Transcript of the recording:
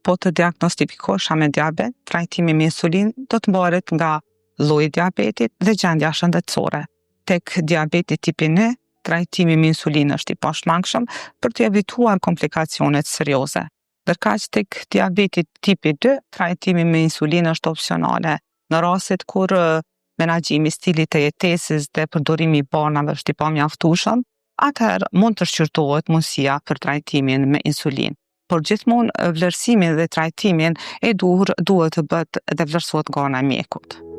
po të diagnostifikohesha me diabet, trajtimi me insulin do të mbaret nga lloji i diabetit dhe gjendja shëndetësore. Tek diabeti tipi 1, trajtimi me insulin është i pashmangshëm për të evituar komplikacionet serioze. Ndërkaq tek diabeti tipi 2, trajtimi me insulin është opsionale. Në rastet kur menaxhimi i stilit të jetesës dhe përdorimi i banave është i pamjaftueshëm, atëherë mund të shqyrtohet mundësia për trajtimin me insulin. Por gjithmonë vlerësimin dhe trajtimin e duhet të bëhet dhe vlerësohet nga ana e mjekut.